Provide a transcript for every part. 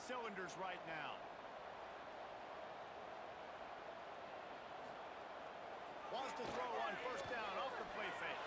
cylinders right now. Wants to throw on first down off the play fake.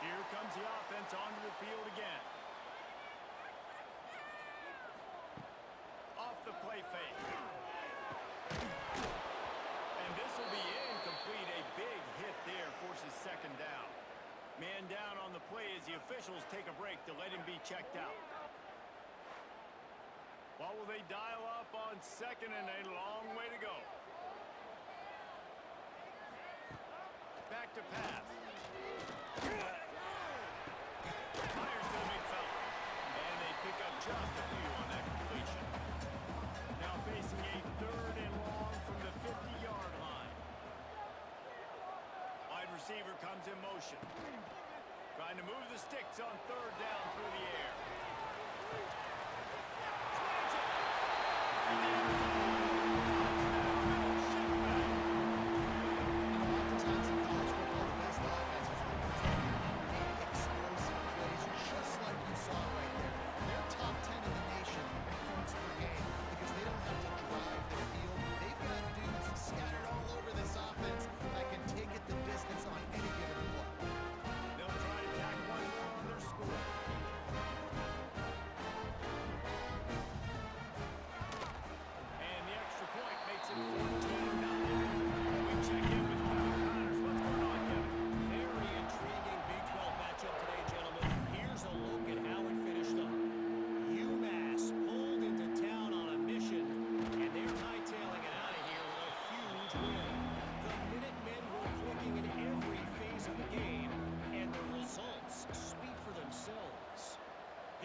Here comes the offense onto the field again. Off the play fake. And this will be incomplete. A big hit there forces second down. Man down on the play as the officials take a break to let him be checked out. What will they dial up on second and a long way to go? Back to pass. Fires to the big fella. And they pick up just a few on that completion. Now facing a third and long from the 50-yard line. Wide receiver comes in motion. Trying to move the sticks on third down through the air.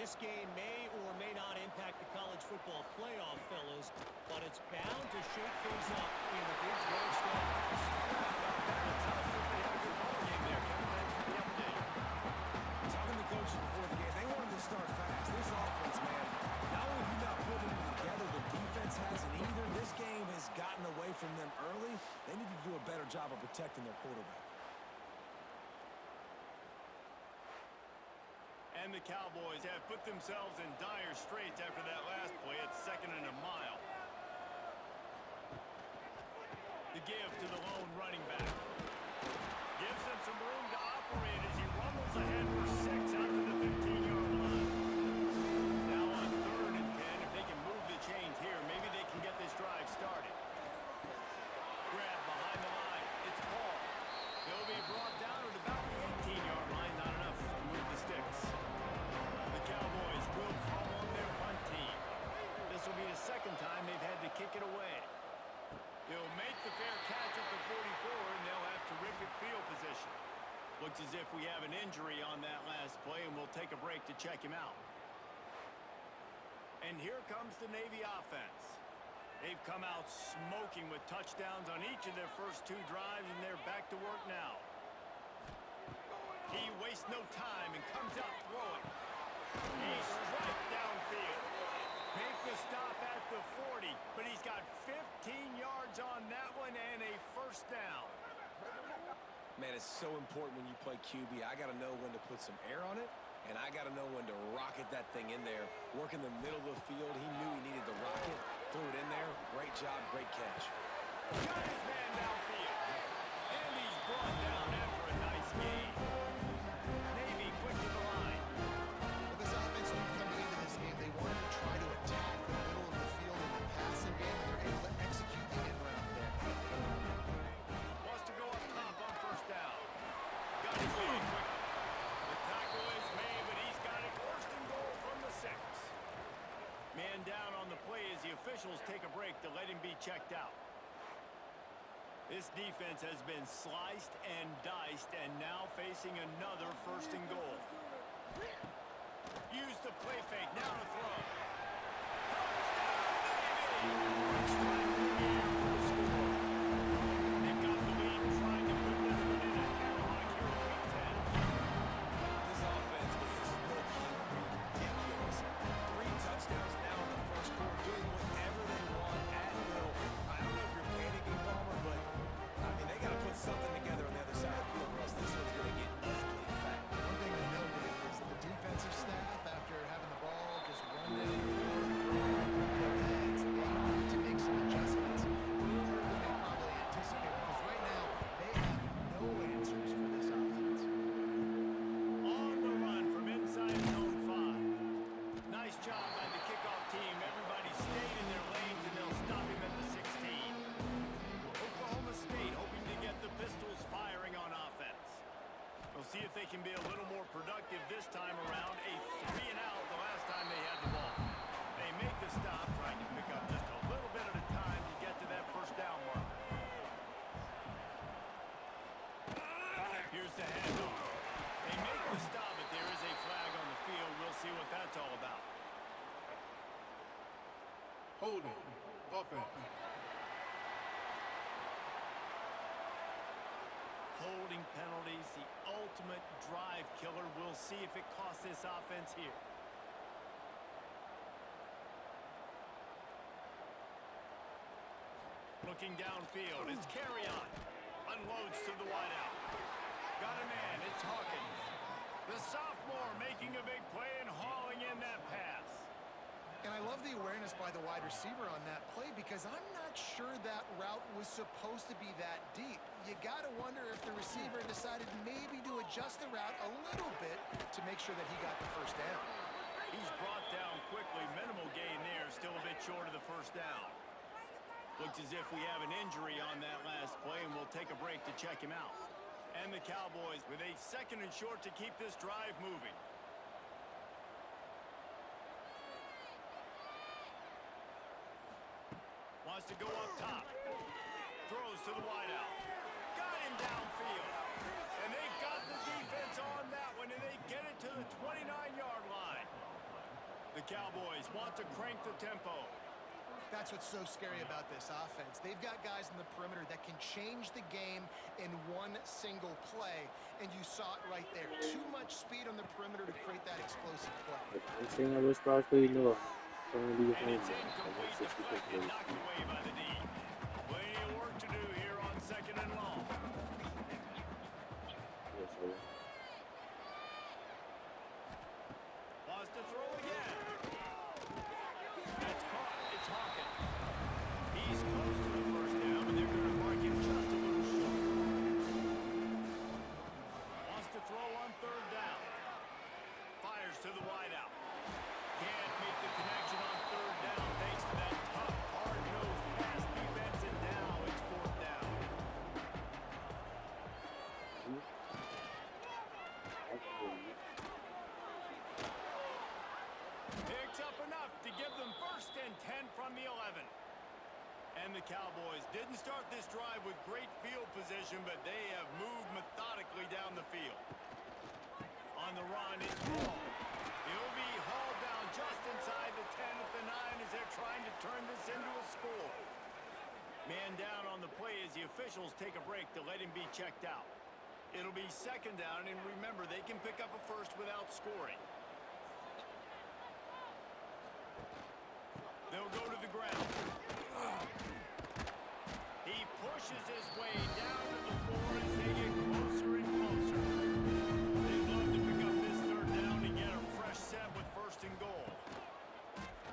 This game may or may not impact the college football playoff, fellas, but it's bound to shake things up in the Big 12 standings. Talking to coaches before the game, they wanted to start fast. This offense, man, not only have you not put them together, the defense hasn't either. This game has gotten away from them early. They need to do a better job of protecting their quarterback. And the Cowboys have put themselves in dire straits after that last play at 2nd and a mile. The give to the lone running back. Gives him some room to operate as he rumbles ahead for 6 out to the 15-yard line. Now on 3rd and 10, if they can move the chains here, maybe they can get this drive started. Grab behind the line. It's Paul. He'll be brought down at about the 18-yard line. Not enough to move the sticks. Cowboys will call on their punt team. This will be the second time they've had to kick it away. He'll make the fair catch at the 44, and they'll have terrific field position. Looks as if we have an injury on that last play, and we'll take a break to check him out. And here comes the Navy offense. They've come out smoking with touchdowns on each of their first 2 drives, and they're back to work now. He wastes no time and comes out throwing. He's right downfield. Make the stop at the 40, but he's got 15 yards on that one and a first down. Man, it's so important when you play QB. I got to know when to put some air on it, and I got to know when to rocket that thing in there. Work in the middle of the field. He knew he needed to rocket, threw it catch. Got his man downfield. And he's brought down after a nice gain. Navy quick to the line. Well, this offense knew coming into this game, they wanted to try to attack the middle of the field in the passing game, and they're able to execute the end round there. Wants to go up top on first down. Got his man quickly. The tackle is made, but he's got it first and goal from the 6. Man down on the play as the officials take a break to let him be checked out. This defense has been sliced and diced and now facing another first and goal. Use the play fake, now to throw. Touchdown, Navy! For the score. They've got the lead trying to put this one in a headlock here in Week 10. This offense is low-key ridiculous. 3 touchdowns now in the first quarter, doing whatever they want at will. I don't know if you're panicking, Palmer, but I mean, they got to put something together on the other side of the field, or else this one's going to get ugly fast. One thing I know, Dave, is the defensive staff, after having the ball just run down the field and throw it over their heads, they need to make some adjustments earlier than they probably anticipated, because right now, they have no answers for this offense. On the run from inside zone 5. Nice job by the kickoff team. Everybody stayed in their lanes, and they'll stop him at the 16. Oklahoma State hoping to get the Pistols firing on offense. We'll see if they can be a little more productive this time around. A 3-and-out the last time they had the ball. They make the stop, trying to pick up just a little bit at a time to get to that first down mark. Here's the handoff. They make the stop, but there is a flag on the field. We'll see what that's all about. Holding. Offense. Holding penalties, the ultimate drive killer. We'll see if it costs this offense here. Looking downfield, it's carry on. Unloads to the wideout. Got a man, it's Hawkins. The sophomore making a big play and hauling in that pass. And I love the awareness by the wide receiver on that play, because I'm not sure that route was supposed to be that deep. You got to wonder if the receiver decided maybe to adjust the route a little bit to make sure that he got the first down. He's brought down quickly. Minimal gain there, still a bit short of the first down. Looks as if we have an injury on that last play, and we'll take a break to check him out. And the Cowboys with a 2nd and short to keep this drive moving. Wants to go up top. Throws to the wideout. Got him downfield. And they got the defense on that one, and they get it to the 29-yard line. The Cowboys want to crank the tempo. That's what's so scary about this offense. They've got guys in the perimeter that can change the game in one single play, and you saw it right there. Too much speed on the perimeter to create that explosive play. I'm saying I was probably no. And it's incomplete, deflected, knocked away by the D. Plenty of work to do here on 2nd and long. Wants to throw again. That's caught. It's Hawkins. He's close to the first down, but they're going to mark him just a little short. Wants to throw on 3rd down. Fires to the wideout. Can't make the connection on 3rd down thanks to that tough, hard-nosed pass defense, and now it's 4th down. Picks up enough to give them 1st and 10 from the 11. And the Cowboys didn't start this drive with great field position, but they have moved methodically down the field. On the run, it's Hall. He'll be hauled down just inside the 10 at the 9 as they're trying to turn this into a score. Man down on the play as the officials take a break to let him be checked out. It'll be 2nd down, and remember, they can pick up a first without scoring. They'll go to the ground. He pushes his way down to the 4 as they get closer and closer. They'd love to pick up this 3rd down and get a fresh set with 1st and goal.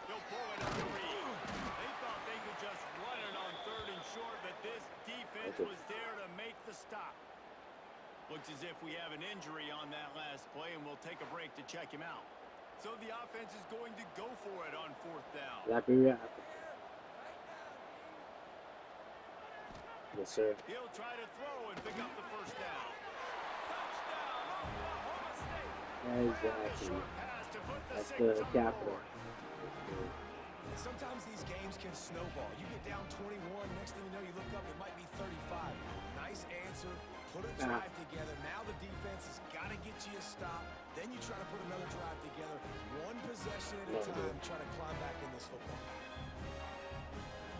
He'll pull it under Reed. They thought they could just run it on 3rd After. was there to make the stop. Looks as if we have an injury on that last play, and we'll take a break to check him out. So the offense is going to go for it on 4th down. Liberia Africa. Yes, sir. He'll try to throw and pick up the 1st down. Touchdown, Oklahoma State. Exactly. Short pass to put the That's 6 the on the capital. board. Sometimes these games can snowball. You get down 21, next thing you know, you look up, it might be 35. Nice answer. Put a drive together. Now the defense has got to get you a stop. Then you try to put another drive together. One possession at a time, try to climb back in this football.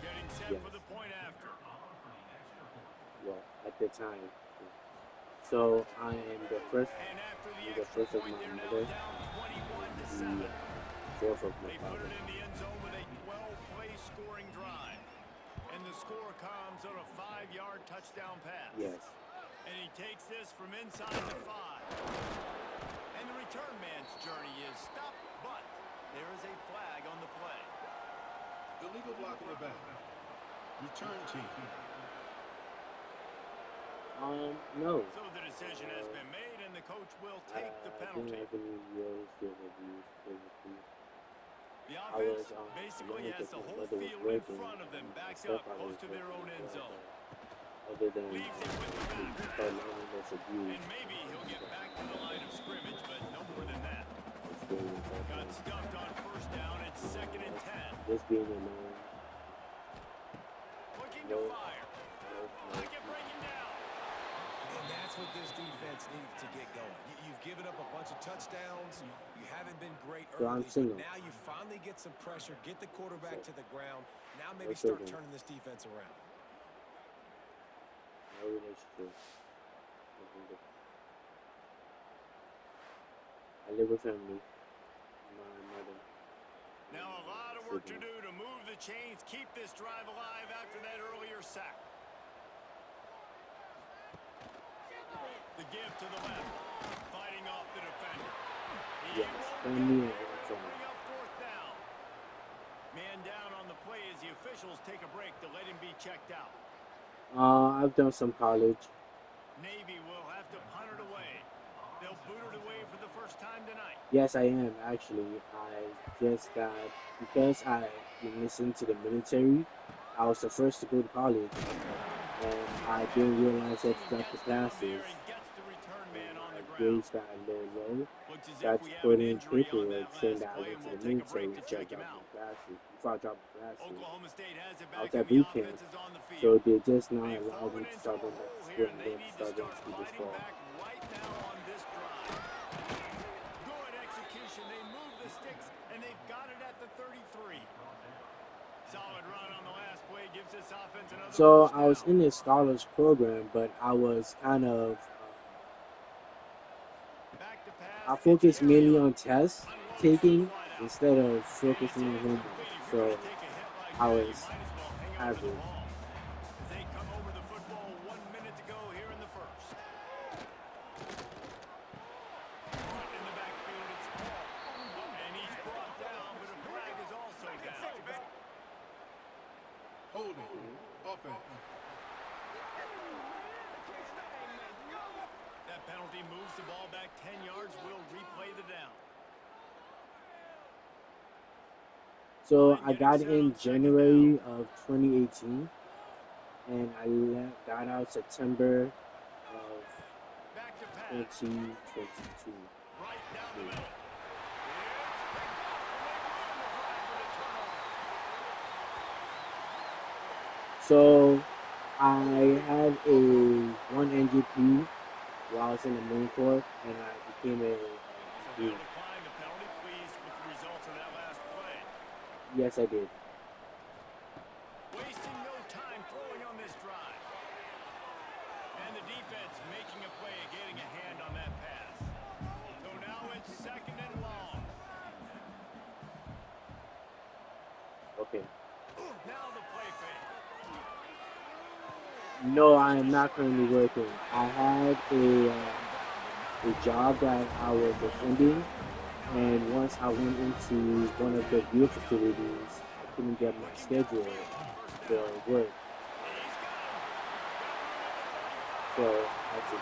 Getting set for the point after. Well, at the time. So I am the first. And after I'm the the extra first of point, my they're now mother. down 21-7. The fourth of my They put father. it in the end zone with a 12-play scoring drive. And the score comes on a 5-yard touchdown pass. Yes. And he takes this from inside the 5. And the return man's journey is stopped, but there is a flag on the play. Illegal block in the back. Return team. No. So the decision has been made, and the coach will take the I penalty. didn't have any years field reviews previously. The I offense was basically young has because the my whole mother was field in working front of them, and my backed up stepfather close was to their own working, end so, zone. other than Leaves it with the back. start learning this abuse, And maybe he'll get back to the line of scrimmage, but no more than that. experience I Got had. stuffed on 1st down. It's 2nd and 10. Just being alone. Looking No. to fire. Pocket breaking down. And that's what this defense needs to get going. You've given up a bunch of touchdowns. You haven't been great So I'm early, but single. now you finally get some pressure, get the quarterback to the ground. Now maybe That's start okay. turning this defense around. No relationship. I live with family. My mother. Now a lot of work to do to move the chains, keep this drive alive after that earlier sack. The give to the left, fighting off the defender. He Yes, won't family get and there. It'll family. bring up 4th down. Man down on the play as the officials take a break to let him be checked out. I've done some college. Navy will have to punt it away. They'll boot it away for the first time tonight. Yes, I am actually. I just got because I listened to the military. I was the first to go to college, and I didn't realize that Team throughout the gets down classes, there and gets the return man on my the ground. grades got a little low. Looks as Got if to we have put an in injury on paperwork that saying last that I play, went and to we'll the take a break military to before I check him dropped out. my classes. Before I dropped the classes, Oklahoma State has it I back, was and at the boot camp, offense is on the so field. they just not They've allowed fallen me to into start a going back hole to here, school. and I'm they going to need to start start going to school this fighting fall. back right now on this drive. Good execution. They move the sticks, and they've got it at the 33. Solid run on the last play gives this offense another So first I was down. in a scholars program, but I was kind of Back to pass. I It's focused Gary mainly Young. on test Unloads to the taking wideout. instead of And it's focusing on homework. incomplete. If you're So going to take a hit like I that, you was might as well hang on to the average. ball. As they come over the football, 1 minute to go here in the first. Front in the backfield, it's Paul. And he's brought down, but a flag is also down. Holding. Offense. That penalty moves the ball back 10 yards. We'll replay the down. So I got in January of 2018, and I got out September of Back to pass. 2022. Right down the middle. It's picked off, and they win the drive with a turnover. So I had a one NGP while I was in the Marine Corps, and I became a So they'll decline the penalty. Pleased with the results of that last play. Yes, I did. Wasting no time throwing on this drive. And the defense making a play, getting a hand on that pass. So now it's 2nd and long. Okay. Now the play fake. No, I am not currently working. I had a job that I was attending, and once I went into one of the beer facilities, I couldn't get my schedule for work. And he's got him. Got room So that's it.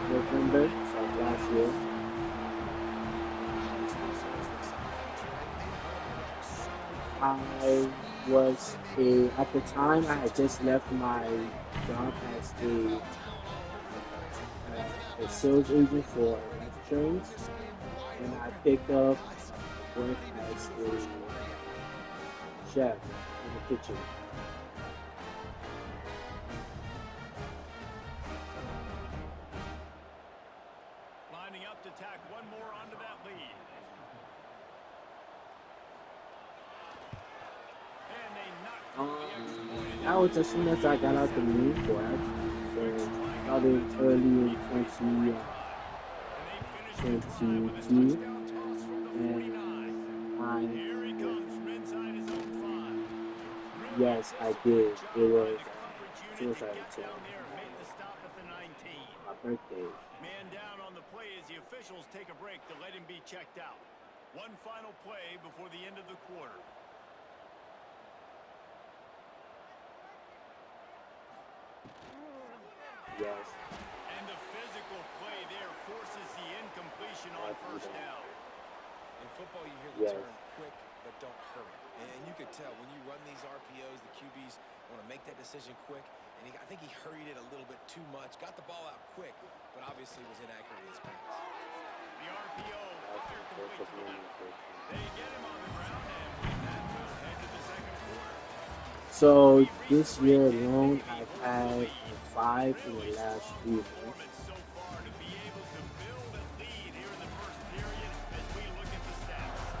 November of last year, How explosive is this offense, right? They brought it up so I was at the time I had just left my job as a sales agent for life insurance, and I picked up work as a chef in the kitchen. Lining up to tack one more onto that lead. And they knocked through the extra point. And That was as soon as I got out the Marine Corps, actually. So started early in And they finished the drive with a 2022, touchdown toss from the and 49. I Here he comes from inside his own 5. Really yes, I disciplined did. It job by was the coverage as unit soon as to I get down returned there and make the stop at the 19. my birthday. Man down on the play as the officials take a break to let him be checked out. One final play before the end of the quarter. Yes, And the physical play there forces the incompletion on first down. In football, you hear the yes, term quick, but don't hurry. And you could tell when you run these RPOs, the QBs want to make that decision quick. And I think he hurried it a little bit too much. Got the ball out quick, but obviously was inaccurate in his pass. The RPO fire complete to the left. They get him on the ground, and with that, we'll head to the second quarter. so We've reached the this break, year and alone, Navy I've holds the had lead. five in Really the last strong 3 months. performance so far to be able to build a lead here in the first period as we look at the stats.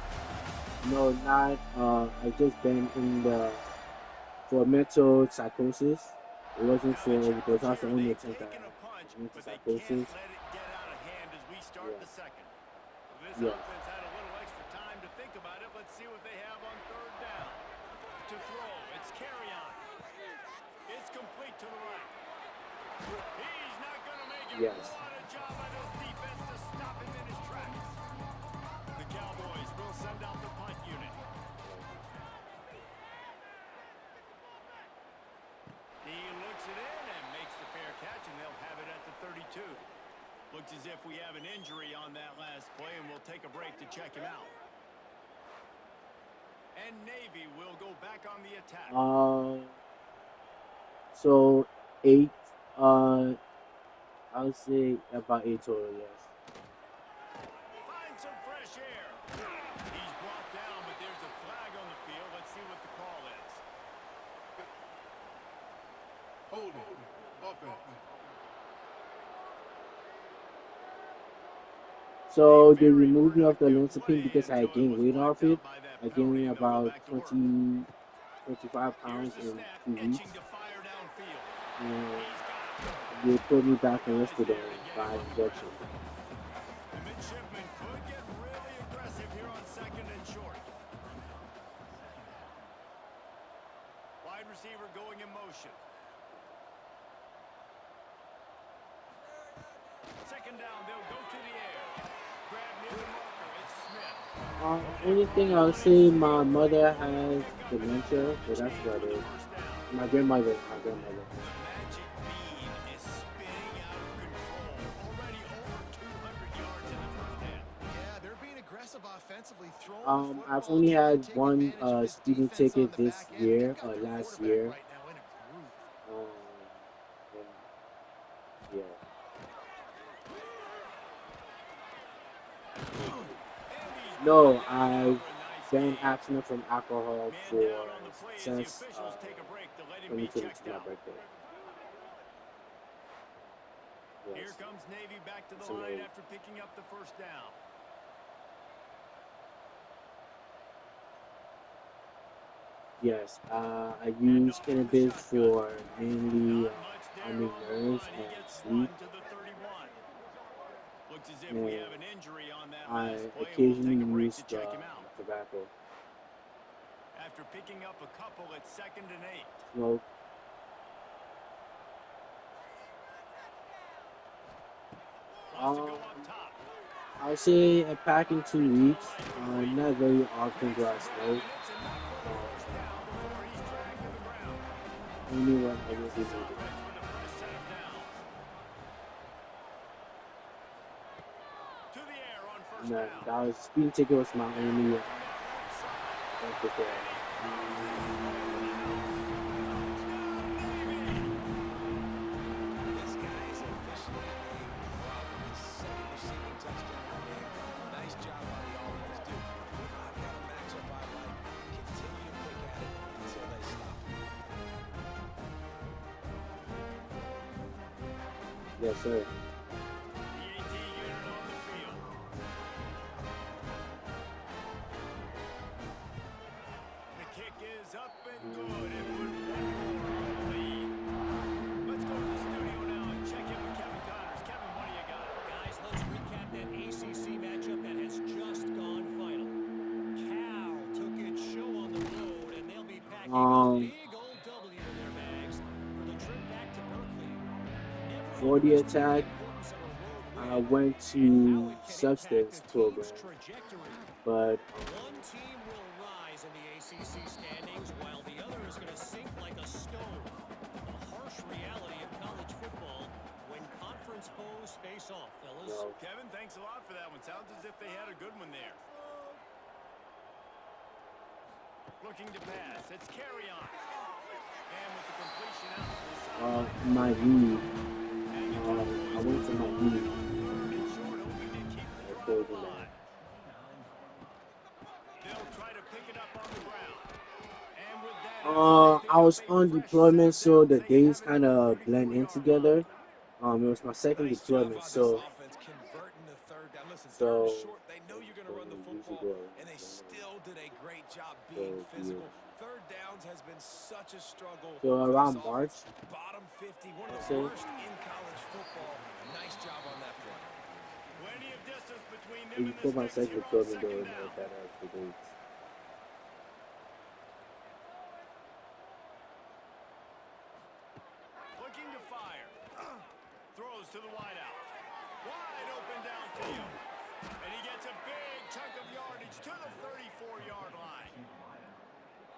No, not. I just been in the for mental psychosis. It wasn't Now the for overdose. challenge That's the here, only they've attempt I taken a had. punch, Mental but they can't psychosis. let it get out of hand as we start Yes, the second. This yes, offense had a little extra time to think about it. Let's see what they have on third down. To throw, it's carry on. It's complete to the right. He's not going to make it. yes. What a job by this defense to stop him in his tracks. The Cowboys will send out the punt unit. He looks it in and makes the fair catch, and they'll have it at the 32. Looks as if we have an injury on that last play, and we'll take a break to check him out. And Navy will go back on the attack. So 8. I would say about 8 total. Yes. Find some fresh air. He's brought down, but there's a flag on the field. Let's see what the call is. Holding. Offense. So they Very removed me off the productive Olanzapine play because I until had it gained was weight off wiped it. out by that I penalty, gained and they'll go about back to work. 20, 25 Here's pounds the in snap, 2 itching weeks, to fire downfield. and He's got it. they put me Couple back of on guys there Risperdal to get by him on the injection. ground. The midshipman could get really aggressive here on second and short. Wide receiver going in motion. Second down, they'll go to the air. Grab near the marker, it's Smith. Only thing I'll say, my mother has dementia, but that's about it. My grandmother. The magic bean is spinning out of control. Already over 200 yards in the first half. Yeah, they're being aggressive offensively, throwing the football, I've only trying to had take one advantage of this speeding defense on ticket the this back end. year, They've got their last quarterback year. right now in a groove. Um, and yeah. No, I've been abstinent from alcohol Man for down on the play as the since officials take a break to let him be 2022, checked my out. birthday. Here Yes. comes Navy back to the So, line after picking up the first down. yes, I And use off from the cannabis shotgun. for mainly Not much there calming on the nerves run. He and gets sleep, one to the 31. Looks as if we and have an injury on that I last play, and we'll take occasionally a break use to check him out. tobacco. After picking up a couple, it's 2nd and 8. Smoke. Wants to go up top. I'll say a pack in 2 weeks. Not very often do I smoke. And it's enough for the Um, first down before he's dragged to the ground. only one I really This needed. offense with the first set of downs. To the air on first No, down. that was speeding ticket was my They're only working that left side. emphasis there. And he cruises his way to the house. Touchdown, Navy! This guy is officially a problem. His second receiving touchdown of the game. Nice job by the offense, dude. If I've got a matchup I like, continue to pick at it until they stop. Yes, sir. The AT unit on the field. The kick is up and good. It put one more on the lead. Let's go to the studio now and check in with Kevin Connors. Kevin, what do you got? Guys, let's recap that ACC matchup that has just gone final. Cal took its show on the road, and they'll be packing a big old W in their bags for the trip back to Berkeley. Never For the underestimate attack, the importance of a road I win went and how to it can impact substance a team's program, trajectory. but One team will rise in the ACC standings while the other is going to sink like a stone. The harsh reality of college football when conference foes face off, fellas. you know, Kevin, thanks a lot for that one. Sounds as if they had a good one there. Looking to pass. It's carry on. And with the completion out to the sideline. my knee. And the I Cowboys went to my knee. third and short, hoping to keep the I drive told you alive. that. They'll try to pick it up on the ground. And with that, they I pick was up a on fresh deployment, set of so downs. the They days have it at kind the of blend in 34-yard line. together. It was my second Nice job deployment, by this so offense converting the third down. Listen, third so and short, they know you're going to run the usually football, go and they still did a great job so being yeah. physical. Third downs has been such a struggle So for this around March, offense. Bottom 50, one of I'd the say. worst in college football. Nice job on that play. Plenty of distance between If them you and the put my sticks second here on deployment, they second would know down. better for dates. Looking to fire. Throws to the wideout. Wide open downfield. And he gets a big chunk of yardage to the 34-yard line.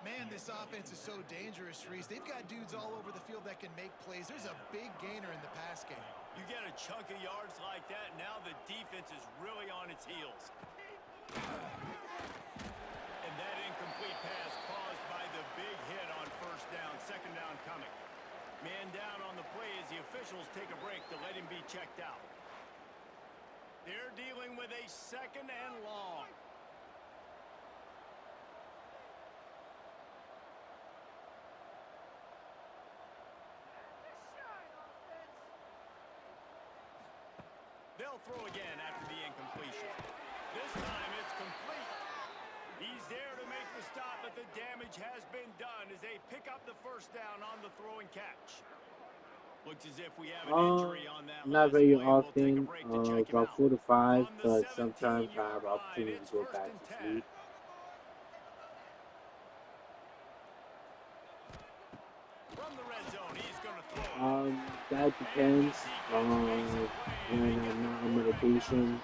Man, this offense is so dangerous, Reese. They've got dudes all over the field that can make plays. There's a big gainer in the pass game. You get a chunk of yards like that, now the defense is really on its heels. And that incomplete pass caused by the big hit on first down, second down coming. Man down on the play as the officials take a break to let him be checked out. They're dealing with a second and long. They'll throw again after the incompletion. This time it's complete. He's there to make the stop, but the damage has been done as they pick up the first down on the throw and catch. Looks as if we have an injury on that Not last very play. We'll take a often, break to check him about out. 4 to 5, On the but sometimes I 17-yard have line, opportunity it's to go first back and to 10. sleep. From the red zone, he's going to throw it. That depends. When I'm not on medication,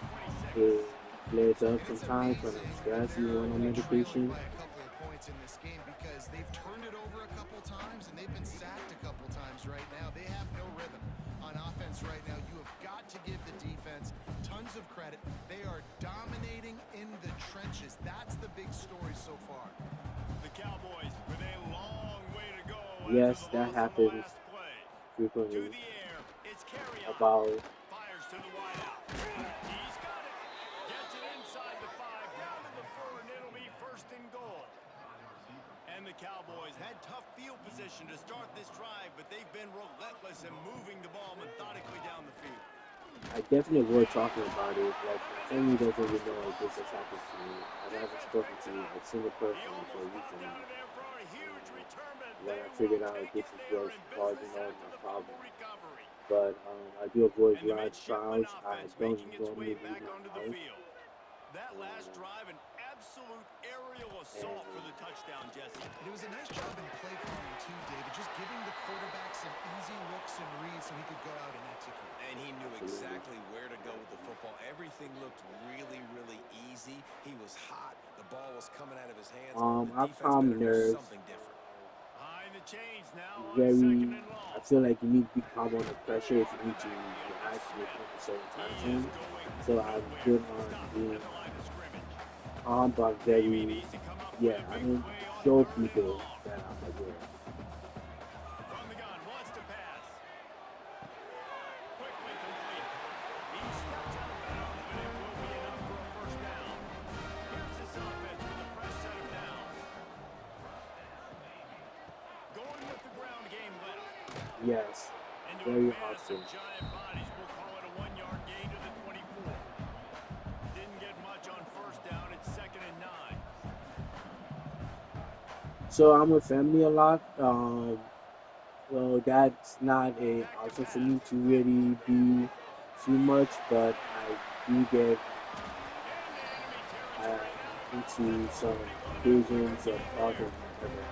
it flares up And it's sometimes when amazing I'm when stressed, even they're when I'm on only trailing medication. by a couple of points in this game because they've turned it over a couple times and they've been sacked a couple times right now. They have no rhythm on offense right now. You have got to give the defense tons of credit. They are dominating in the trenches. That's the big story so far. The Cowboys with a long way to go Yes, after the that loss on the happens last play. To frequently. the air, it's carry on. About Fires to the wideout. He's got it. Gets it inside the 5, down to the 4, and it'll be first and goal. And the Cowboys had tough field position to start this drive, but they've been relentless in moving the ball methodically down the field. I definitely were talking about it. Like my family doesn't even know like this has happened to me. I haven't spoken to a single He person almost until popped recently out of there for a huge return, but when they I will figured out take this it is there what's in causing business all after my the fumble problems. recovery. But I do avoid And the large midshipman crowds. I offense don't making its normally way leave back my onto the house. field. That last drive, an absolute aerial assault for the touchdown, Jesse. And it was a nice job in play calling too, David, just giving the quarterback some easy looks and reads so he could go out and execute. And he knew exactly where to go with the football. Everything looked really, really easy. He was hot. The ball was coming out of his hands. The I've defense calmed better do nerves. something different. Behind the chains now on very. second and long. I feel like you need to be calm under pressure if you need to react within a certain He time is frame. going So I'm nowhere. good on Stop being at the line of scrimmage. calm, but Maybe very. needs to come up Yeah, with a I big don't play on show third and people long. that I'm aware. From the gun, wants to pass. Quickly complete. He steps out of bounds, but it will be enough for a first down. Here's this offense with a fresh set of downs. Going with the ground game left. Yes, Into a very mass of often. giant bodies. We'll call it a 1-yard gain to the 24. Didn't get much on first down. It's second and 9. So I'm with family a lot. Well, that's not a Back to option for pass. me to really do too much, but I do get Into enemy uh, territory now. into That's a some pretty good enough occasions of gain talking there. whatever,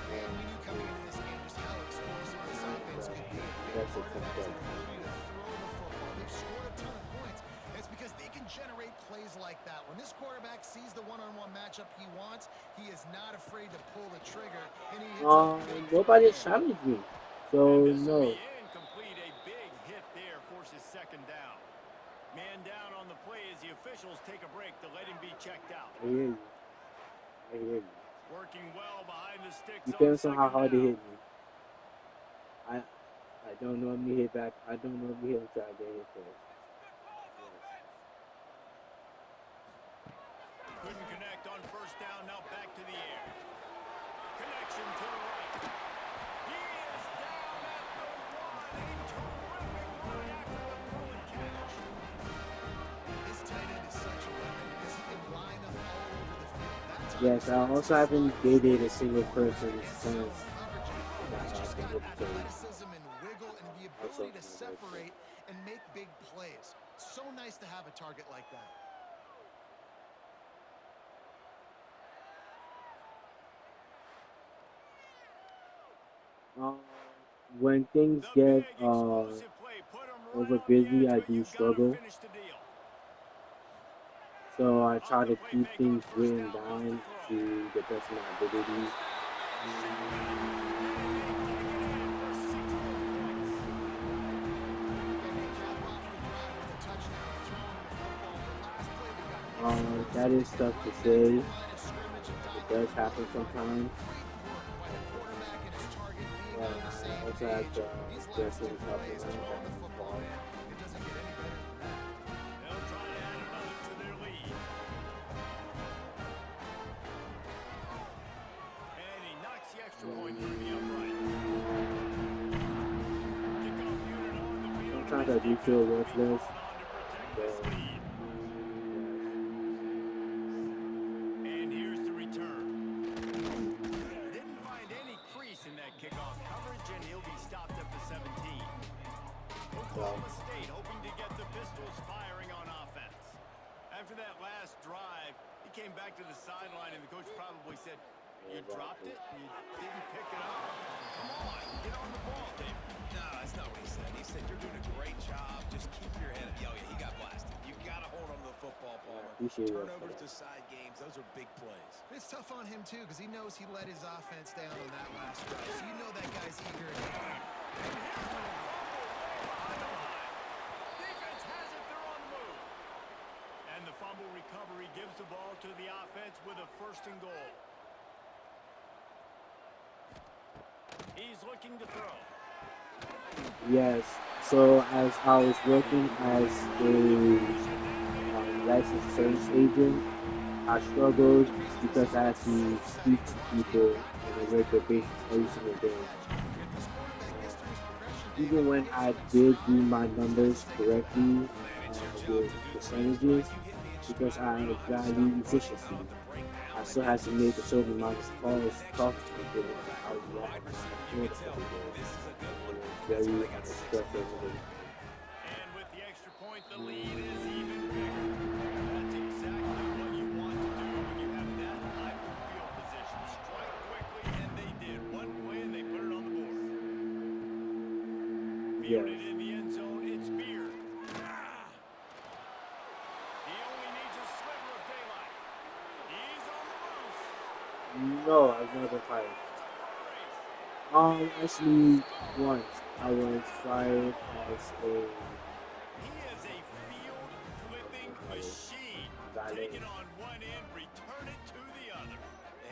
And and we knew coming into this game just how explosive this not offense could be. A big that's a part of tough that is play. their ability to throw the football. They've scored a ton of points. And it's because they can generate plays like that. When this quarterback sees the one-on-one matchup he wants, he is not afraid to pull the trigger, and he hits a big throw Nobody there. challenged me, And so this will no. be incomplete. A big hit there forces second down. Man down on the play as the officials take a break to let him be checked out. I hear you. I hear you. Working well behind the sticks on Depends on how second hard they down. hit me. I don't normally hit back. I don't normally hit until I get hit first. Yes. Couldn't connect on first down. Now back to the air. Connection to the right. He is down at the 1. A terrific run after the throw and catch. This tight end is such a weapon because he can line up all over the field. That time Yes, he I starts also his haven't slot, dated a he's single moving person in since zone coverage. that He's just I've got been able to. athleticism and wiggle and the Also, ability to separate and make big plays. So nice to have a target like that. um, when things The get big explosive play. Put him right over on the busy, edge, I but do you've got to struggle. finish the deal. So I Off try the to play keep fake on things first written down, wants to down throw. to the best of my ability. And they take it in for 6 more points. And they cap off the drive with a touchdown throwing the football. The last play they got exposed. That They is get tough to right back to say. the line of scrimmage and It dial does up happen another drive. sometimes, Great work by the quarterback and his target being but on the I same also have page. to These get last two things help the plays running back throwing the football, involved. man. It doesn't get any better than that. They'll try to add another to their lead. And he knocks the extra point through the uprights. Kickoff unit on the field. Sometimes And I this do feel defense will be worthless, called on to protect but this lead. And here's the return. Didn't find any crease in that kickoff coverage, and he'll be stopped at the 17. Oklahoma State hoping to get the Pistols firing on offense. After that last drive, he came back to the sideline, and the coach probably said, "You dropped it? You didn't pick it up? Come on, get on the ball, David." No, that's not what he said. He said, you're doing a great job. Just keep your head up. Oh, yeah, he got blasted. You got to hold on to the football, I Palmer. appreciate it. Turnovers decide games. Those are big plays. It's tough on him, too, because he knows he let his offense down on that last drive. So you know that guy's eager to get back. And here's a fumble way behind the line. Defense has it. They're on the move. And the fumble recovery gives the ball to the offense with a first and goal. He's looking to throw. Yes. So as I was working as a licensed service agent, I struggled because I had to speak to people on a regular basis every single day. If this quarterback gets through his progression, Even when I did do my numbers correctly with percentages, because I value efficiency, I still had to make a certain amount of calls, talk to people, and I was reacting on my phone every day. And it was very stressful every day. And with the extra point, the lead is even bigger. That's exactly what you want to do when you have that type of field position. Strike quickly, and they did. One play, and they put it on the board. Fielded Yes. in the end zone, it's Beard. He only needs a sliver of daylight. He's on the loose. No, I've never been fired. To the race. Actually, once I was fired as a He is a field-flipping college machine. Take valet. it on one end, return it to the other.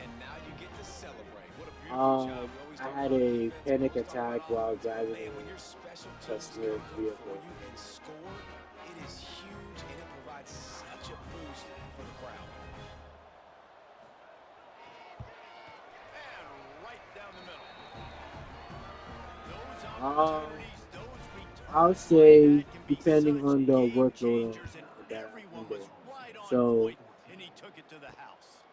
And now you get to celebrate. What a beautiful job. We always I talk had about a defense, we panic always talk about attack while offense. But driving man, when a your special teams customer come through for vehicle. you and score, it is huge and it provides such a boost for the crowd. And right down the middle. Those Uh, opportunities, those returns I'll like say that can be depending such on the game workload changers, and that I'm everyone under. was right on So point, and he took it to the house.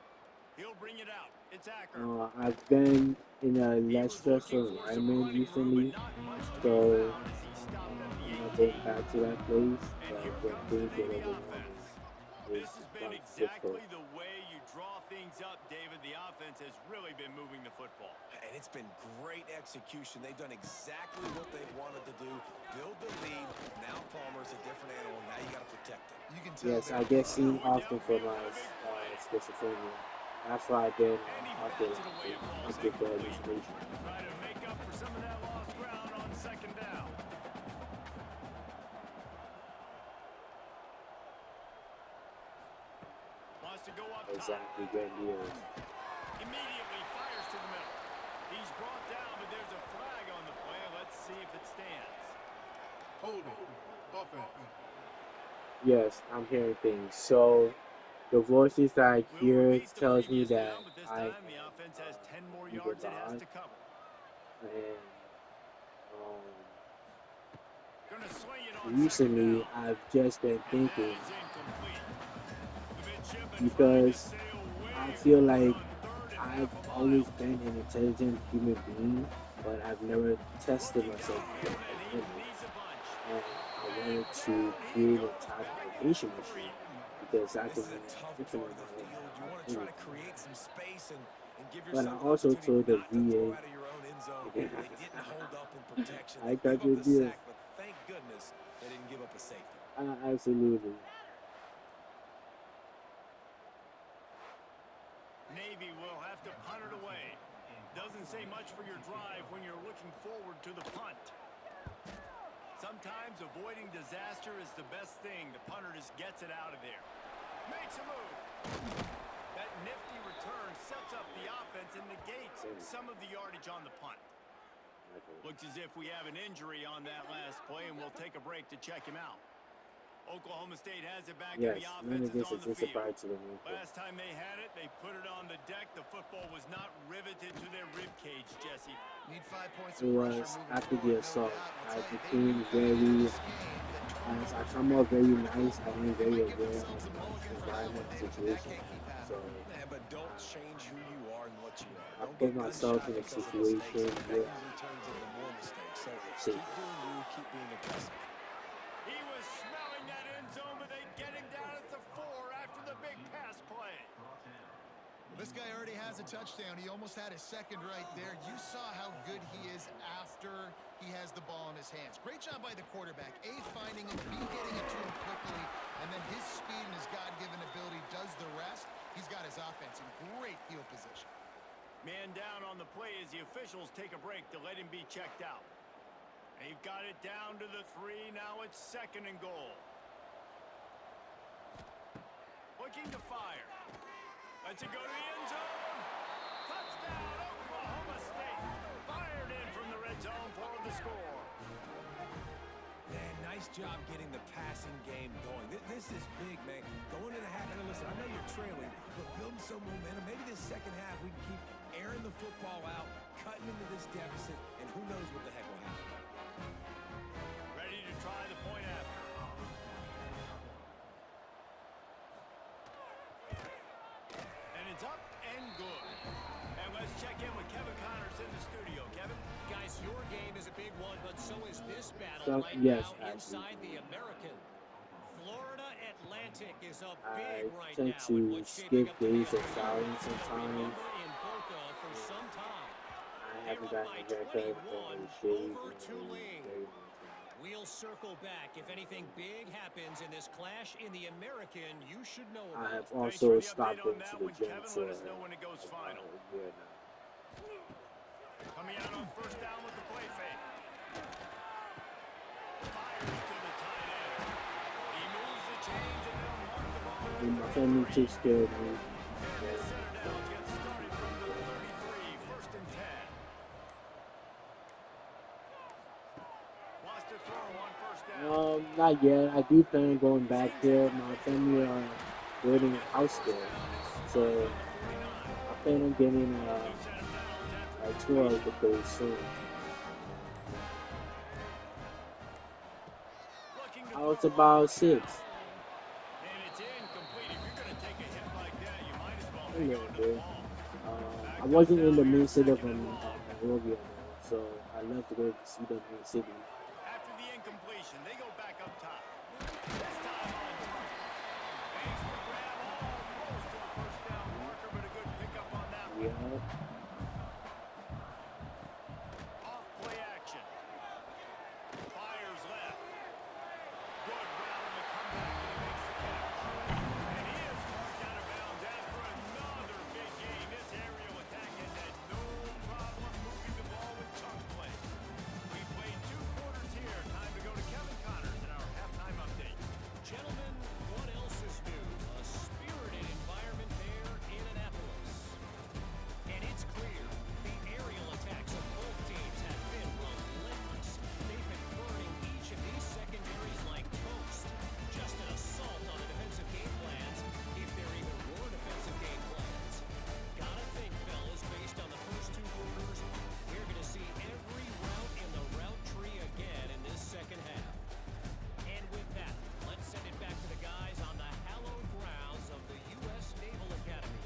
He'll bring it out. It's Acker. I've been in a He less was looking stressful for some environment running room, but recently, not much to be so found as he stopped at the I'm not 18. going back to that place. And But here when comes the things get Navy overwhelming, offense. it This has been becomes difficult. exactly the way you draw things up, David. The offense has really been moving the football. And it's been great execution. They've done exactly what they've wanted to do. Build the lead. Now Palmer's a different animal. Now you got to protect him. You can tell Yes, they I were get looking. seen Going often for downfield my for the big play. schizophrenia. That's why I get And he often bats it away. It falls I get the incomplete. hallucination. Try to make up for some of that lost ground on second down. Wants to go up top. Exactly, grandiose. Immediately fires to the middle. He's brought down, but there's a flag on the play. Let's see if it stands. Holding. Offense. Yes, I'm hearing things. So the voices that I We'll hear repeat the tells me previous that down, but this I time the am offense has 10 more either yards it has God to cover. and um, Gonna swing it on second recently down. I've just been And that thinking is incomplete. The midshipman trying to because sail I way feel forward like on third and I've half a always mile. been an intelligent human being, but I've never tested Looking myself for downfield, and he needs limits. a bunch. And I And wanted to down he create a goes time back at his dilation 3. machine because I can This is a have tough part infinite of the amount field. You of want to try to opportunity. create some space and give But I yourself an also opportunity told the not to throw VA, out of your own end zone. They didn't hold up in protection. I They got gave up your the deal. sack, but thank goodness they didn't give up a safety. Absolutely. Navy will have to punt it away. Doesn't say much for your drive when you're looking forward to the punt. Sometimes avoiding disaster is the best thing. The punter just gets it out of there. Makes a move. That nifty return sets up the offense and negates some of the yardage on the punt. Looks as if we have an injury on that last play, and we'll take a break to check him out. Oklahoma State has it back, Yes, and the none offense of is this on is the a field. surprise to the room. Last time they had it, they put it on the deck. The football was not riveted to their rib cage, Jesse. Need 5 points It of pressure was moving after forward, the no assault. doubt. I I'll tell you, they became knew going into very, this game that as I turnovers come were off going to very be a big nice, I factor. am They very might give aware themselves of a my mulligan for that environment one, David, but that situation. can't keep So happening. Yeah, but don't change who you are and what you are. I Don't put get gun myself shy in a because of mistakes. situation That where usually turns into more mistakes. So I'm keep safe. doing you, keep being aggressive. He was smelling that end zone, but they get him down at the 4 after the big pass play. This guy already has a touchdown. He almost had his second right there. You saw how good he is after he has the ball in his hands. Great job by the quarterback. A, finding him, B, getting it to him quickly, and then his speed and his God-given ability does the rest. He's got his offense in great field position. Man down on the play as the officials take a break to let him be checked out. They've got it down to the 3. Now it's 2nd and goal. Looking to fire. Lets it go to the end zone. Touchdown, Oklahoma State. Fired in from the red zone for the score. Man, nice job getting the passing game going. This is big, man. Going into the half, and listen, I know you're trailing, but building some momentum. Maybe this second half we can keep airing the football out, cutting into this deficit, and who knows what the heck will happen. Ready to try the point after. And it's up and good. And let's check in with Kevin Connors in the studio. Kevin? Guys, your game is a big one, but so is this battle So, right yes, now actually. inside the American. Florida Atlantic is up I big right tend now to in what's skip shaping up to be days a of battle showering they'll sometimes. remember in Boca for some time. I They're haven't up gotten by a haircut or 21 a shave over in a Tulane. very long time. We'll circle back. If anything big happens in this clash in the American, you should know I about have it. Thanks also for the update stopped on going to that the one, gym Kevin. for Let us know when it goes final. about a year now. Coming out on first down with the play fake. Fires to the tight end. He moves the chains and they'll mark the ball. And my family takes care of me. And this center down gets started from the 33, first and 10. Wants to throw on first down. Not yet. I do plan on going back there. My family are building a house there, so I plan on getting a tour of the place soon. Looking to I was throw about on 6. and it's incomplete. If you're going to take a hit like that, you might as well hang on to the ball. I wasn't in the main city of Monrovia, so I love to go to see the main city. After the incompletion, they go back up top. This time on target. Banks the grab, almost to the first down marker, but a good pickup on that one. Yeah. Off play action. Fires left. Good route on the comeback, and he makes the catch. And he is marked out of bounds after another big game. This aerial attack has had no problem moving the ball with chunk play. We played 2 quarters here. Time to go to Kevin Connors in our halftime update. Gentlemen, what else is new? A spirited environment there in Annapolis. And it's clear, the aerial attacks of both teams have been relentless. They've been burning each of these secondaries like toast. Just an assault on the defensive game plans, if there even were defensive game plans. Gotta think, fellas, based on the first 2 quarters, we're gonna see every route in the route tree again in this second half. And with that, let's send it back to the guys on the hallowed grounds of the U.S. Naval Academy.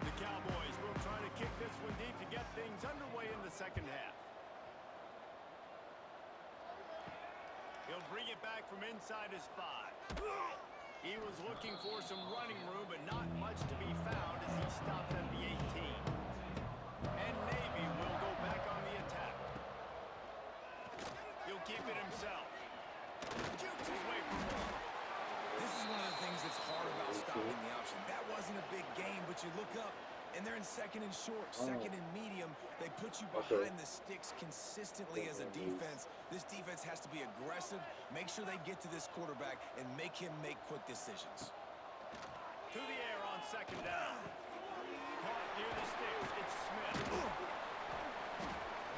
The Cowboys will try to kick this one deep to get things underway in the second half. He'll bring it back from inside his 5. He was looking for some running room, but not much to be found as he stopped at the 18. And Navy will go back on the attack. He'll keep it himself. Jukes his way from one. This is one of the things that's hard about stopping the option. That wasn't a big game, but you look up, and they're in second and short, second and medium. They put you behind the sticks consistently as a defense. This defense has to be aggressive, make sure they get to this quarterback, and make him make quick decisions. To the air on second down. Caught near the sticks. It's Smith.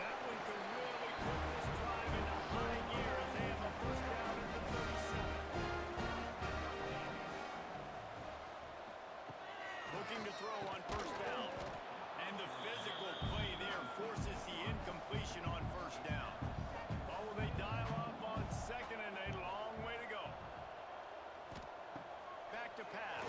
That one could really put this drive into high gear as they have a first down at the 37. Looking to throw on first down. And the physical play there forces the incompletion on first down. Or will they dial up on second and a long way to go? Back to pass.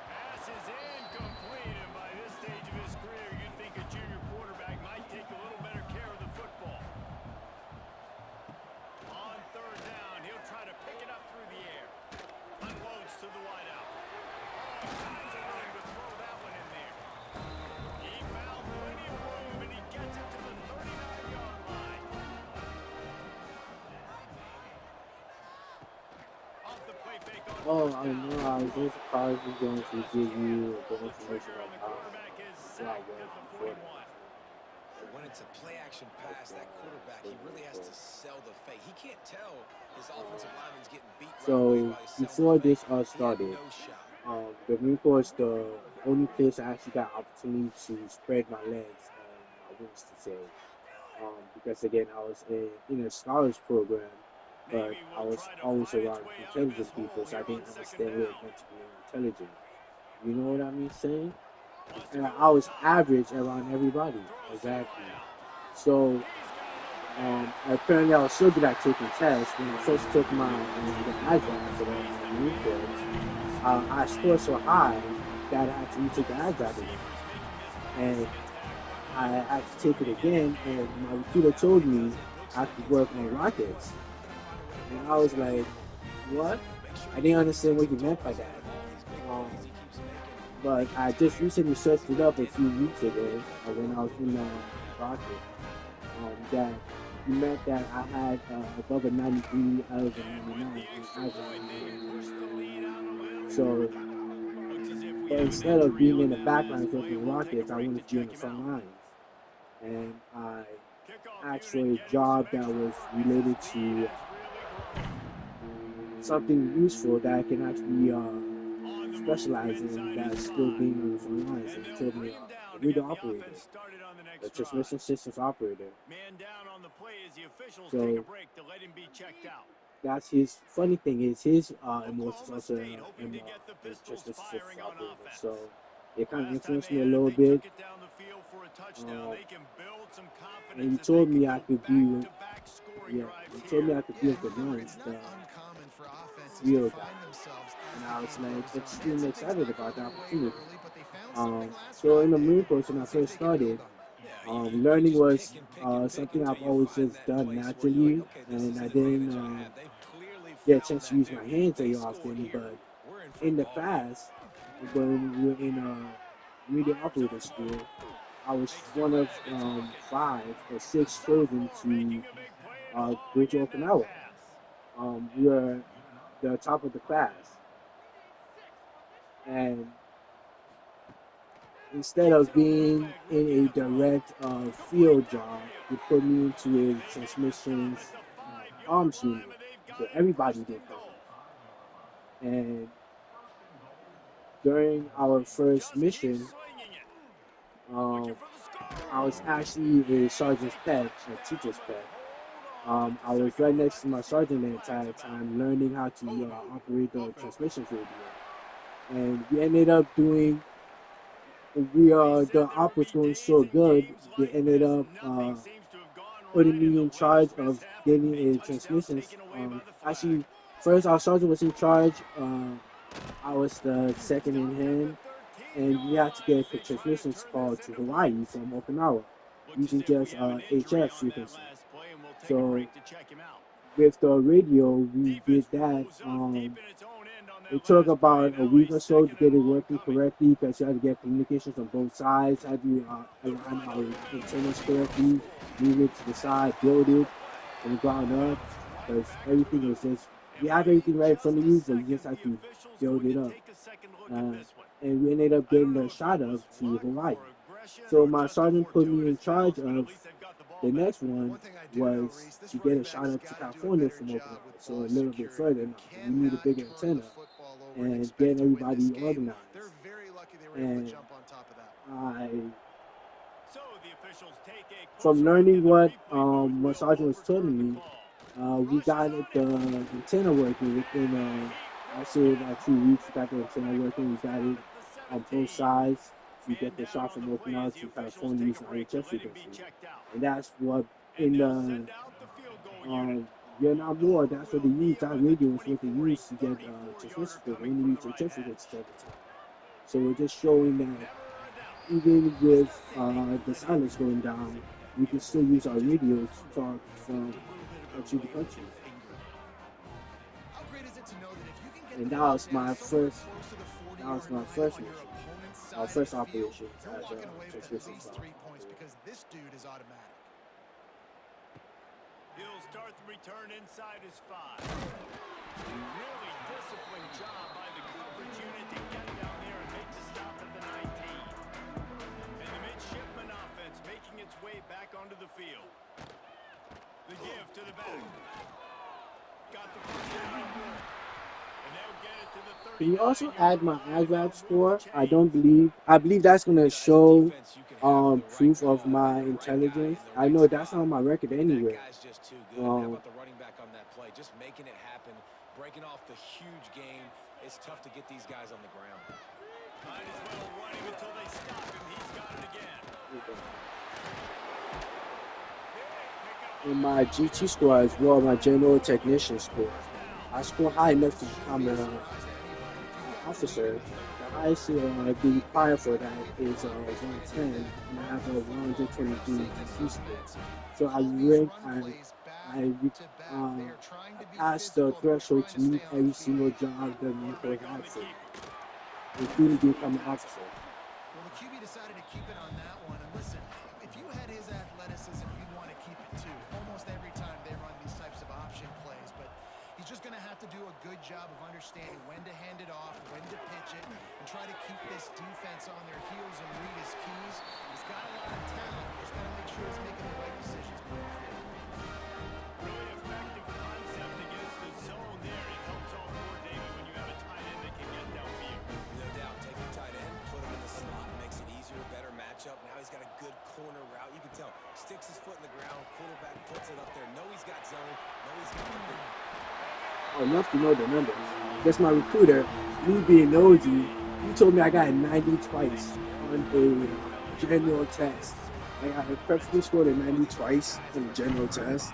Pass is incomplete, and by this stage of his career, you'd think a junior quarterback might take a little better care of the football. On third down, he'll try to pick it up through the air. Unloads to the wideout. All kinds of room to throw that one in there. He found plenty of room, and he gets it to the 39-yard line. Off the play fake on Oh, first I down. know. I was just surprised he's going to give you the The information trigger on like the how quarterback is yeah, sacked well, at the before 41. But when it's a play-action pass, that quarterback, he really has to sell the fake. He can't tell his offensive lineman's getting beat right away So while he's selling before the this fake. He had started, no shot. the Marine Corps is the only place I actually got opportunity to spread my legs and my wings to say. Because again, I was in a scholars program, but Navy I will was try to always fight its around way out of intelligent this people, hole so I here on didn't second understand what it down. meant to be intelligent. You know what I mean saying? Wants to And go I up was top. average around everybody, Throws to the exactly. wideout. So He's got an open man. apparently I was so good at taking tests when I first took my the ASVAB for the Marine Corps. I scored so high that I had to retake the ASVAB again. And I had to take it again, and my recruiter told me I could work on rockets. And I was like, what? I didn't understand what he meant by that. But I just recently searched it up a few weeks ago when I was in the rocket. That he meant that I had above a 93 out of a And with 99 the in extra average. point, they push the lead out a little. So, Looks as if we but have an instead of injury being on in the that last backline play, helping and the we'll take a Rockets, I break to wanted to be on check the him front out. lines. And I Kickoff asked for unit a getting some job that extra was work as his related lead to has really grown. something useful that I can actually On the move from specialize in inside his that's still five. being on the front lines. And And he they'll told me bring him a down to radio get the operator, offense started on the a next drive. transmission systems operator. Man down on the play as the officials take a So break to let him be checked out. that's his funny thing is his emotions Oklahoma also State hoping to get the a Pistols transmission systems firing on operator. offense. So it kind of Last time influenced they me a had it, little they bit. took it down the field for a touchdown. Um, They can build some and confidence he that they told can me I go could be, back-to-back scoring yeah, drives he told me here. I could be Yeah, a and good remember, run it's not uncommon for offenses to field guy. find themselves as And the I was game like goes on. They had extremely some things excited not go about the their way opportunity. early, but they found something last So in the Friday, Marine Corps, and when I let's see if first they can started, build on it. learning was Pick and pick something until I've you always find just that done place where you're like, naturally, okay, this and is I an didn't advantage I have. They've clearly get a found chance to that use my new. hands They very score often. here. But We're in for a in the ball game. past, when we were in radio Fires operator on school, fourth. I was Makes the one of grab. It's Hawkins. 5 or 6 The chosen sophomore to making a big play and go hauling to in that Okinawa. pass. We were the top of the class, and instead Keeps of it over the being leg, in looking a to throw. direct Complete field job, they downfield. put me into a They make the stop at transmissions the 5-yard arms line, unit, but they've got so it everybody first did and come. goal. And during our first Just keeps mission, slinging it. Looking um, for the score. I was actually a And it's a sergeant's pet, a touchdown, teacher's but pet. hold on just I a was second. right We're next about to to my see what the sergeant the flag's entire about. time, learning how to operate the transmissions radio. And we ended up doing They the said there op would was be going days so and good, games they like ended this. up Nothing seems to have gone putting right, and me the in latest charge of mishap, getting a a touchdown transmissions. taken away by the flag. Actually, first our sergeant was in charge. I was the second in Stopped at the hand, and 13-yard we had to line as get the they try to transmissions turn this called to into Hawaii points. from Okinawa Looks as using if we just have an injury HF on that frequency. last play, and we'll take a So break to check him out. with the radio, we did Defense that. throws up deep in its own end on It that took last play. about a Now week a or so to second and get it long working coming. correctly because you had to get communications on both sides, had to The align run our underneath for antennas the first correctly, score. move it to the And side, that'll do build it on it the play. from the ground up Bounced right because back through everything them. is just, And you have wait everything right in front just of a you, but you second just as have the to official's build going it to up. take a second look at Uh, this one. and we ended up I don't getting know a if that shot up was to luck Hawaii. or aggression So or my just a sergeant put me in fortuitous charge bounce, but at of least they've got the ball the back. next one One thing I do know, was Reese, this to get running a shot back's up to got to do a California better from job Okinawa, with so a ball little bit security. further You now. We need a cannot bigger turn the antenna football over and and expect get to win this everybody game. organized. They're very lucky they were able to And jump on top of that. I, So the officials take a from closer look learning in the what replay booth. what We'll Sergeant was telling overturn the me, call. we got Rushes on the him. antenna working within And he I will say get about 2 weeks. home, We and the got the antenna quarterback working. We goes got down it at the on 17. both sides to Man get the down shot on from the play as Okinawa the to officials California take a using break to IHF let him be frequency, checked out. and that's what And in they'll the send out the field goal unit. Vietnam War. That's what they Will be used. it That with a radio is what they 24, a used to get 34-yarder transmission frequency. They coming only from use the right HF hash. frequency at the time. So we're just showing that Never a doubt. even This with does seem a the little silence going confusing down, with that we can field still goal. use Maybe our just radios to under talk just a from little bit of a country to relief country. finger there. How great is it to know that if you can get And the that ball was down my somewhere first. close to the That was 40-yard my line first on your mission. opponent's Our side of first the field, operations you're as a walking away with at transmission least 3 points operator. because this dude is automatic. He'll start the return inside his 5. Really disciplined job by the coverage unit to get down there and make the stop at the 19. And the midshipman offense making its way back onto the field. The give to the back. Got the first down and more. And they'll get it to the Can you also 39-yard add my line, and ASVAB they'll move score? chains. I believe that's gonna As a show defense, you can have the right proof of call and my the right guy intelligence. in the I right know that's spot. not on my record And that anywhere. guy's just too good. And how Um, about the running back on that play? Just making it happen, breaking off the huge gain. It's tough to get these guys on the ground. Might as well run him until they stop him. He's got it again. in my GT score as well, my general technician score, I score high enough to become an officer. The highest I'd be required for that is 110, and I have a 123 GT score. So I Call these rank, run plays back I, to back. uh, They are trying I to be passed the physical. They're threshold trying to to stay meet on the every field. single job the Marine Corps Quarterback on had the for me, keeper. including Swing becoming an tackle. officer. Well, the QB decided to keep it on that one. And listen, if you had his athleticism, you'd want to keep it too. Almost every understanding when to hand it off, when to pitch it, and try to keep this defense on their heels and read his keys. He's got a lot of talent. He's got to make sure he's making the right decisions moving forward. Really effective concept against the zone there. It helps all more, David, when you have a tight end that can get downfield. No doubt. Take the tight end, put him in the slot, makes it easier, better matchup. Now he's got a good corner route. You can tell. Sticks his foot in the ground, quarterback puts it up there. Know he's got zone. Know he's got the big. Oh, enough to know the numbers. That's my recruiter. Me being nosy, he told me I got a 90 twice on a general test. I got a perfectly scored a 90 twice on the general test.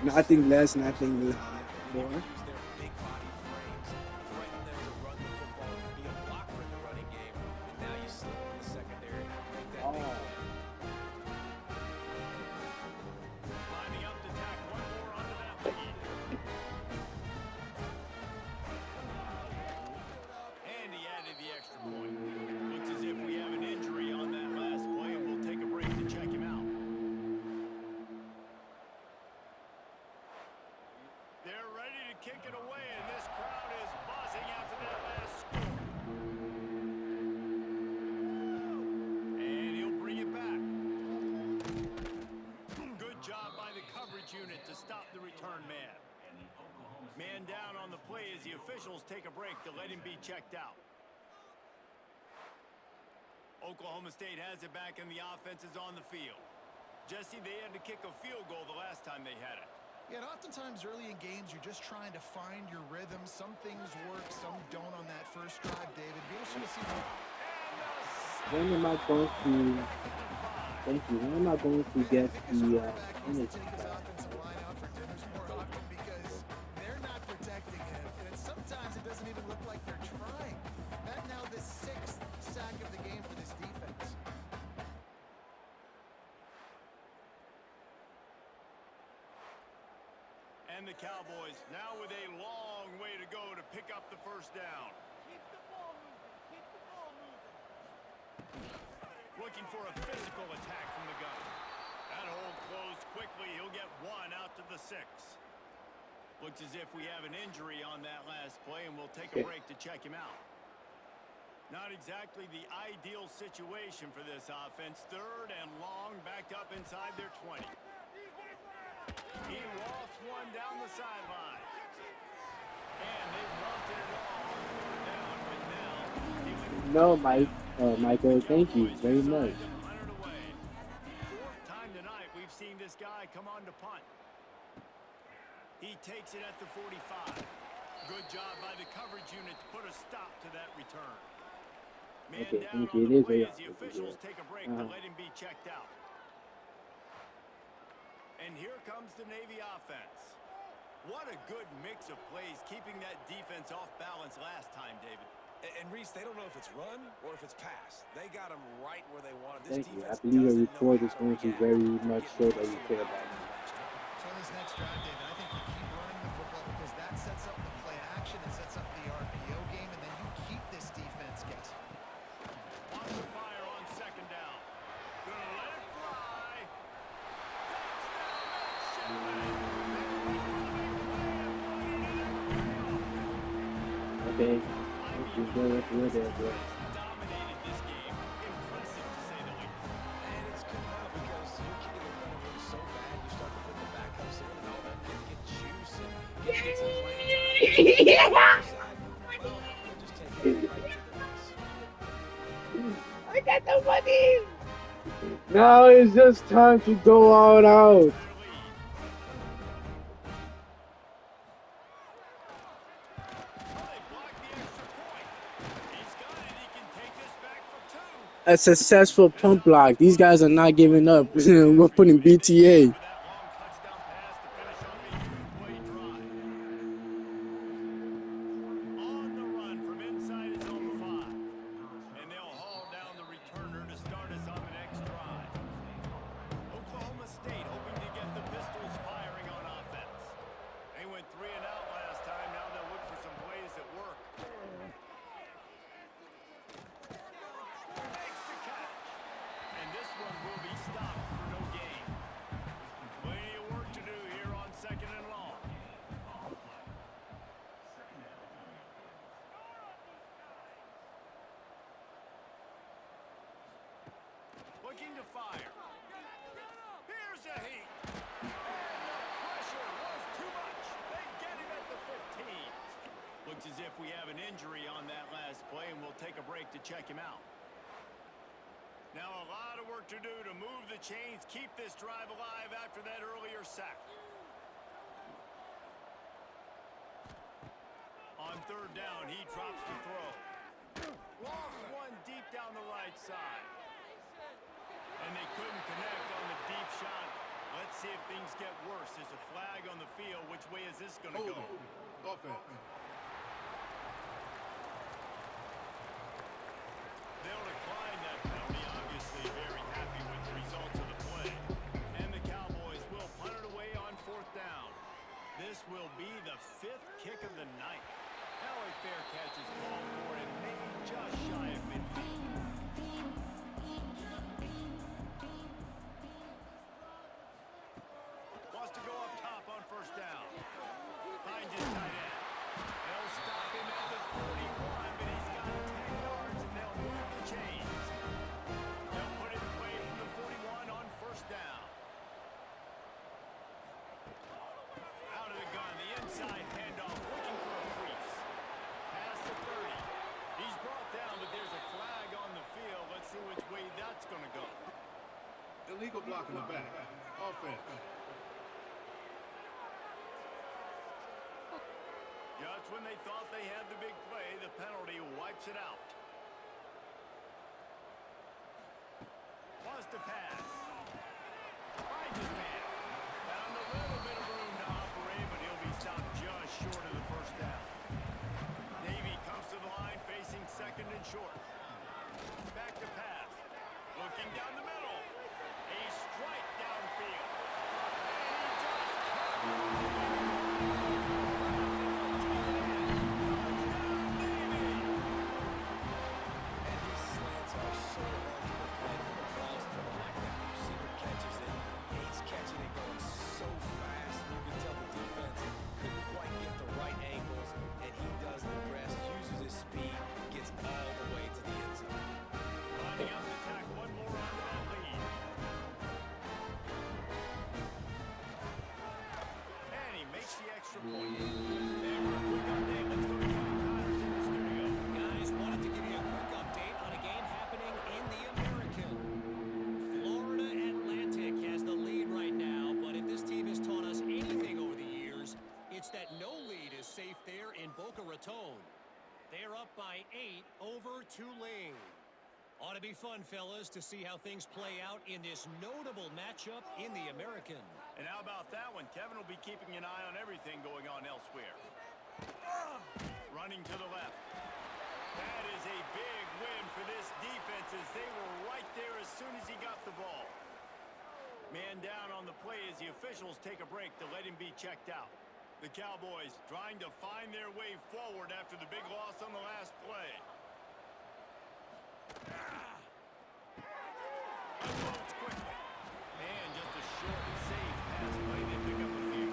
Nothing less, nothing more. Use their big body frames, threaten them to run the football, be a blocker in the running game, and now you slip in the secondary. Make that big play. Lining up to tack one more onto that lead. And he added the extra point. Looks as if we have an injury on that last play, and we'll take a break to check him out. They're ready to kick it away, and this crowd is buzzing after that last score. And he'll bring it back. Good job by the coverage unit to stop the return man. Man down on the play as the officials take a break to let him be checked out. Oklahoma State has it back, and the offense is on the field. Jesse, they had to kick a field goal the last time they had it. Yeah, and oftentimes early in games, you're just trying to find your rhythm. Some things work, some don't on that first drive, David. Be interesting to see When am I going to? Thank you. When am I going to get the energy take his back? offensive line out for dinners more often because they're not protecting him. And sometimes it doesn't even look like they're trying. That now the 6th sack of the game for this defense. And the Cowboys now with a long way to go to pick up the first down. Looking for a physical attack from the gun. That hole closed quickly. He'll get one out to the 6. Looks as if we have an injury on that last play, and we'll take a break to check him out. Not exactly the ideal situation for this offense. 3rd and long, backed up inside their 20. He lofts one down the sideline. And they wanted it all down, but now No, Mike. Michael, thank you very much. 4th time tonight we've seen this guy come on to punt. He takes it at the 45. Good job by the coverage unit to put a stop to that return. Man Okay, down thank on you. the It is play very as the obvious, officials yeah. take a break to let him be checked out. And here comes the Navy offense. What a good mix of plays, keeping that defense off balance last time, David. And Reese, they don't know if it's run or if it's pass. They got them right where they want it. Thank you. I believe your report is going to very much show that you care about me. So in this next drive, David, I think you keep running the football because that sets up the play action, it sets up the RPO game, and then you keep this defense guessing. On the fire on 2nd down. Gonna let it fly. Okay. Thank you. Go there, bro. Dominated this game. Impressive to say the least. And it's coming out because you're kicking the running game so bad, you start to put the backups in, and all that get juice and get some playing time. Well, they're just taking it right to the face. I got the money. Now it's just time to go all out. A successful pump block. These guys are not giving up. We're putting BTA. fire. Here's a heat. And the pressure was too much. They get him at the 15. Looks as if we have an injury on that last play, and we'll take a break to check him out. Now a lot of work to do to move the chains, keep this drive alive after that earlier sack. On third down, he drops to throw. Lost one deep down the right side. And they couldn't connect on the deep shot. Let's see if things get worse. There's a flag on the field. Which way is this going to go? Offense. They'll decline that penalty, obviously very happy with the results of the play. And the Cowboys will punt it away on fourth down. This will be the 5th kick of the night. Now a fair catch is called for and made just shy of midfield. Wants to go up top on first down. Finds his tight end. They'll stop him at the 41, but he's got 10 yards and they'll move the chains. They'll put it away from the 41 on first down. Out of the gun, the inside handoff, looking for a crease. Past the 30. He's brought down, but there's a flag on the field. Let's see which way that's going to go. Illegal block in the back. Offense. Just when they thought they had the big play, the penalty wipes it out. Wants to pass. Finds his man. Found a little bit of room to operate, but he'll be stopped just short of the first down. Navy comes to the line facing second and short. Back to pass. Looking down the middle. A strike downfield. And he just And these slants are so hard to defend when the ball's thrown like that. The receiver catches it. He's catching it going so fast. You can tell the defense couldn't quite get the right angles, and he does the rest, uses his speed, gets all the way to the end zone. lining up to tack one more onto that lead. And he makes the extra point. And for a quick update, let's go to Kevin Connors in the studio. Guys, wanted to give you a quick update on a game happening in the American. Florida Atlantic has the lead right now, but if this team has taught us anything over the years, it's that no lead is safe there in Boca Raton. They're up by 8 over Tulane. Ought to be fun, fellas, to see how things play out in this notable matchup in the American. And how about that one? Kevin will be keeping an eye on everything going on elsewhere. Running to the left. That is a big win for this defense as they were right there as soon as he got the ball. Man down on the play as the officials take a break to let him be checked out. The Cowboys trying to find their way forward after the big loss on the last play. Unloads quickly. And just a short and safe pass play. They pick up a few.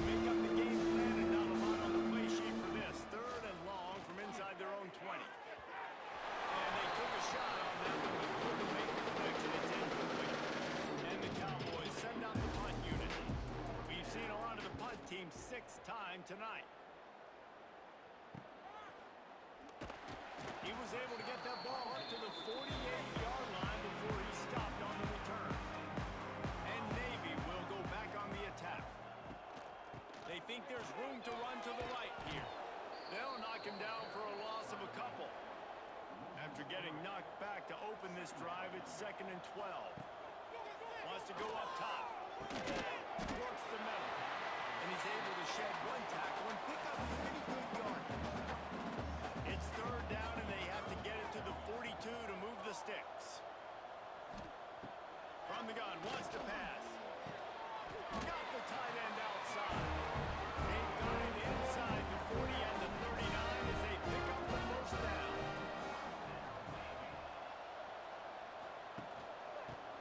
Make up the game plan and not a lot on the play sheet for this. 3rd and long from inside their own 20. And they took a shot on that one, but couldn't make the connection. It's incomplete. And the Cowboys send out the punt unit. We've seen a lot of the punt team 6th time tonight. He was able to get that ball up to the 48-yard line before he stopped on the return. And Navy will go back on the attack. They think there's room to run to the right here. They'll knock him down for a loss of a couple. After getting knocked back to open this drive, it's 2nd and 12. Wants to go up top. Works the middle. And he's able to shed one tackle and pick up pretty good yardage. It's 3rd down and they have to get it to the 42 to move the sticks. From the gun, wants to pass. Got the tight end outside. They've got it inside the 40 and the 39 as they pick up the first down.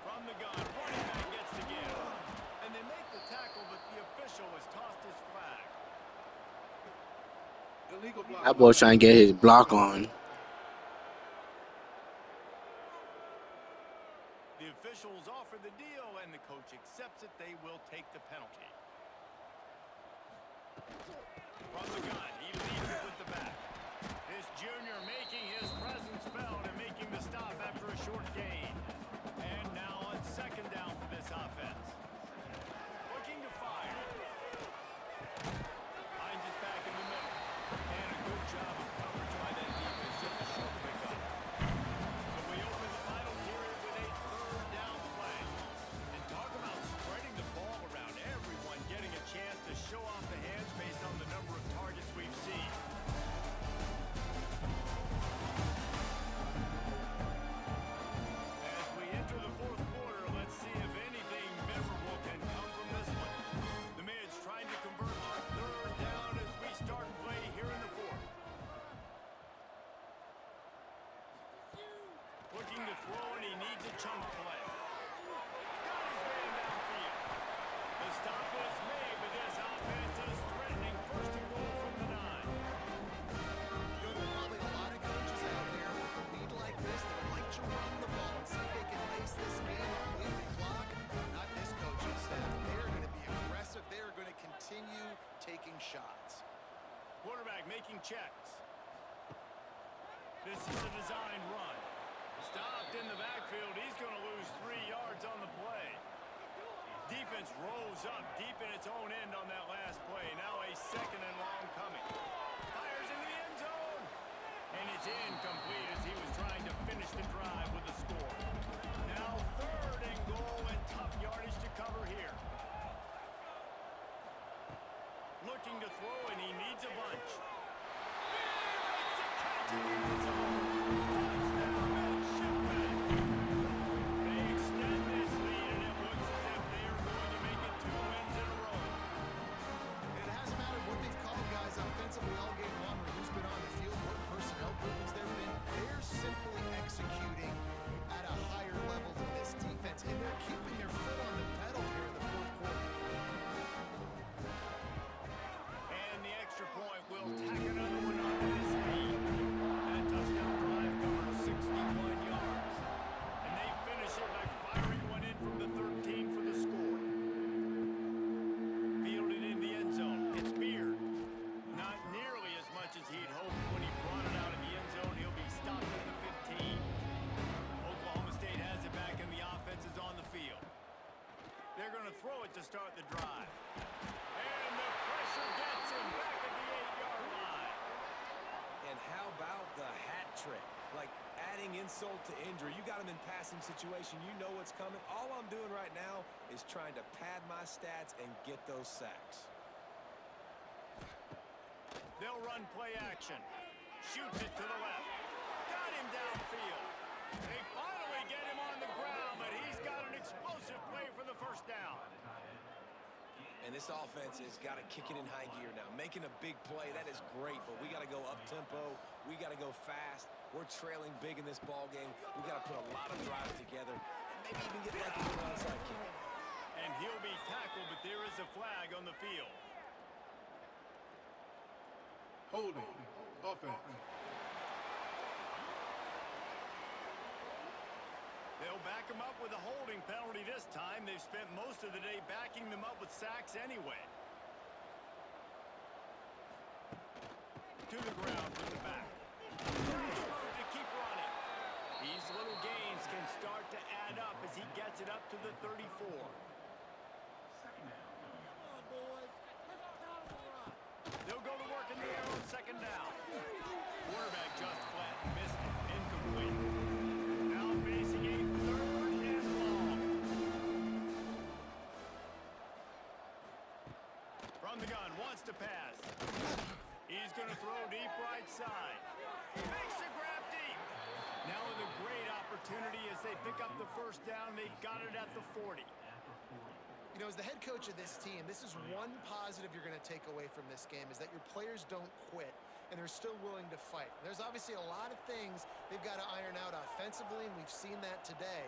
From the gun, running back gets to give. And they make the tackle, but the official has tossed his flag. Illegal block. That boy's trying to get his block on. The officials offer the deal, and the coach accepts it. They will take the penalty. From the gun, he leads it with the back. This junior making his presence felt and making the stop after a short gain. And now on second down for this offense. Looking to fire. Finds his back in the middle. And a good job of coverage by that defense. Just a short pickup. So we open the final period with a third down play. And talk about spreading the ball around. Everyone getting a chance to show off the hands based on the number of targets we've seen. As we enter the fourth quarter, let's see if anything memorable can come from this one. The Mids trying to convert on third down as we start play here in the fourth. Looking to throw, and he needs a chunk play. Got his man downfield. The stop was made, but this offense is threatening first and goal from the 9. There are probably a lot of coaches out there with a lead like this that would like to run the ball and see if they can lace this game and bleed the clock. Not this coaching staff. They're going to be aggressive. They're going to continue taking shots. Quarterback making checks. This is a design run. Stopped in the backfield. He's going to lose 3 yards on the play. Defense rolls up deep in its own end on that last play. Now a second and long coming. Fires into the end zone. And it's incomplete as he was trying to finish the drive with a score. Now third and goal and tough yardage to cover here. Looking to throw, and he needs a bunch. Makes a catch in the end zone. Touchdown, Midshipmen. They extend this lead, and it looks as if they are going to make it 2 wins in a row. And it hasn't mattered what they've called guys offensively all game long or who's been on the field, what personnel groupings there have been. They're simply executing at a higher level than this defense, and they're keeping their foot on the pedal here in the fourth quarter. And the extra point will tack another one onto this lead. That touchdown drive covers 61 yards. And they finish it by firing one in from the 13 for the score. Fielded in the end zone. It's Beard. Not nearly as much as he'd hoped when he brought it out in the end zone. He'll be stopped at the 15. Oklahoma State has it back, and the offense is on the field. They're going to throw it to start the drive. And the pressure gets him back at the 8-yard line. And how about the hat trick? Like adding insult to injury. You got him in passing situation. You know what's coming. All I'm doing right now is trying to pad my stats and get those sacks. They'll run play action. Shoots it to the left. Got him downfield. They finally get him on the ground, but he's got an explosive play for the first down. And this offense has got to kick it in high gear now. Making a big play, that is great, but we got to go up-tempo. We got to go fast. We're trailing big in this ball game. We got to put a lot of drives together and maybe even get lucky with an onside kick. And he'll be tackled, but there is a flag on the field. Holding. Offense. They'll back him up with a holding penalty this time. They've spent most of the day backing them up with sacks anyway. To the ground with the back. Nice move to keep running. These little gains can start to add up as he gets it up to the 34. They'll go to work in the air on second down. Quarterback just flat, missed it, incomplete. Now facing a third and long. From the gun, wants to pass. He's going to throw deep right side. Makes the grab deep. Now with a great opportunity as they pick up the first down. They've got it at the 40. You know, as the head coach of this team, this is one positive you're going to take away from this game, is that your players don't quit and they're still willing to fight. There's obviously a lot of things they've got to iron out offensively, and we've seen that today.